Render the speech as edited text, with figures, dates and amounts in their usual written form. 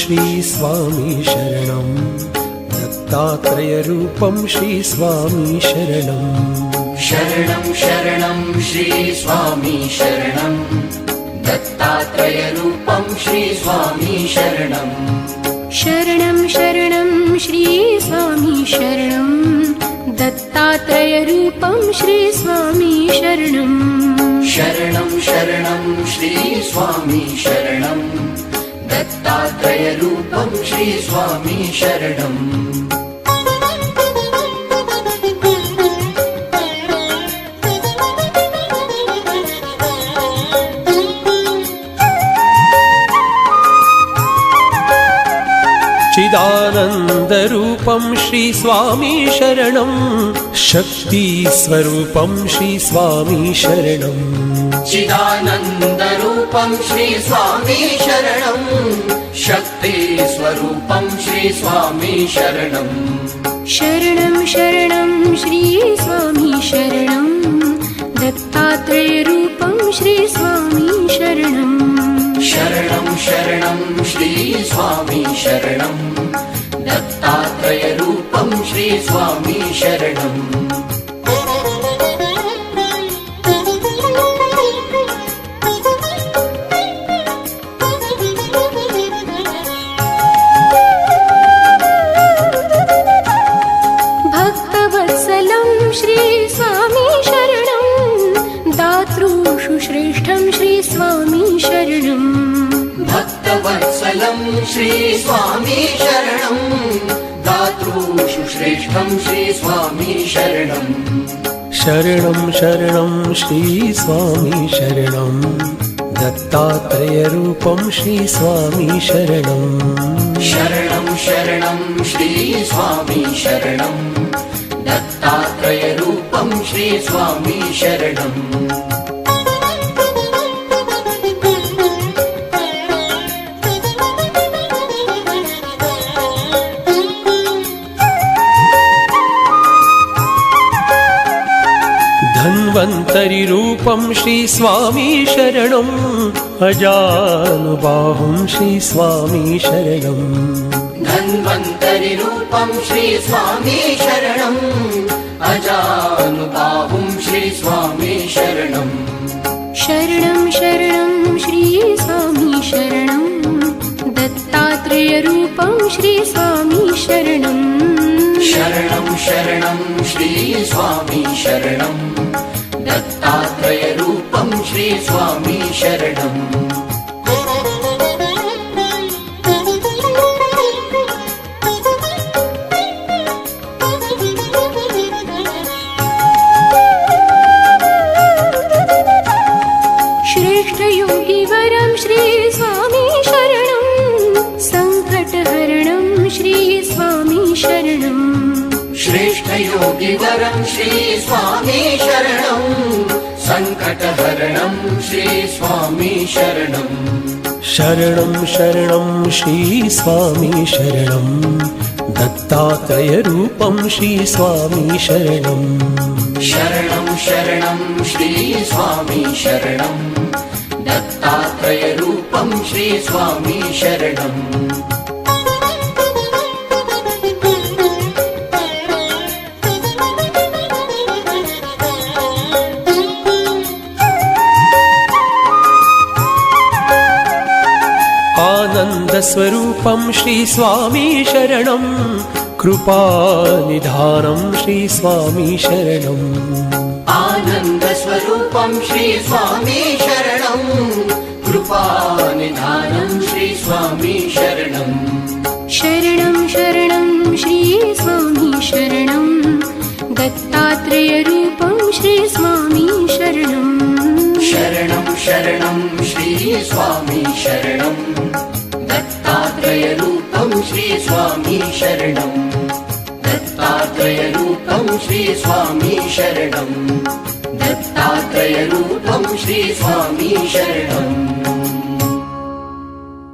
श्री स्वामी शरणं दत्तात्रेयरूपं श्री स्वामी शरणं शरणं शरणं श्री स्वामी शरणं दत्तात्रेयरूपं श्री स्वामी शरणं शरणं शरणं श्री स्वामी शरणं दत्तात्रेयरूपं श्री स्वामी शरणं शरणं शरणं श्री स्वामी शरणं दत्तात्रेयरूपं श्री स्वामी शरणं चिदानन्दरूपं श्री स्वामी शरणं शक्तिस्वरूपं श्री स्वामी शरणं चिदानन्दरूपं श्री स्वामी शरणं शक्तिस्वरूपं श्री स्वामी शरणं शरणं शरणं श्री स्वामी शरणं दत्तात्रेयरूपं श्री स्वामी शरणं शरणं शरणं श्री स्वामी शरणं दत्तात्रेयरूपं श्री स्वामी शरणं भक्तवत्सलं श्री स्वामी शरणं दातृषु श्रेष्ठं श्री स्वामी शरणं भक्तवत्सलं श्री स्वामी शरणं दातृषु श्रेष्ठं श्री स्वामी शरणं शरणं शरणं श्री स्वामी शरणं दत्तात्रेयरूपं श्री स्वामी शरणं शरणं शरणं श्री स्वामी शरणं दत्तात्रेयरूपं श्री स्वामी शरणं धन्वन्तरिरूपं श्री स्वामी शरणं अजानुबाहुं श्री स्वामी शरणं धन्वन्तरिरूपं श्री स्वामी शरणं अजानुबाहुं श्री स्वामी शरणं शरणं शरणं श्री स्वामी शरणं दत्तात्रेयरूपं श्री स्वामी शरणं शरणं शरणं श्री स्वामी शरणं दत्तात्रेयरूपं श्री स्वामी शरणं श्रेष्ठयोगिवरं श्री स्वामी शरणं सङ्कटहरणं श्री स्वामी शरणं श्रेष्ठयोगिवरं श्री स्वामी शरणं सङ्कटहरणं श्री स्वामी शरणं शरणं शरणं श्री स्वामी शरणं दत्तात्रेयरूपं श्री स्वामी शरणं शरणं शरणं श्री स्वामी शरणं दत्तात्रेयरूपं श्री स्वामी शरणं आनन्दस्वरूपं श्री स्वामी शरणं कृपानिधानं श्री स्वामी शरणं आनन्दस्वरूपं श्री स्वामी शरणं कृपानिधानं श्री स्वामी शरणं शरणं शरणं श्री स्वामी शरणं दत्तात्रेयरूपं श्री स्वामी शरणं शरणं शरणं श्री स्वामी शरणं दत्तात्रेयरूपं श्री स्वामी शरणं दत्तात्रेयरूपं श्री स्वामी शरणं दत्तात्रेयरूपं श्री स्वामी शरणं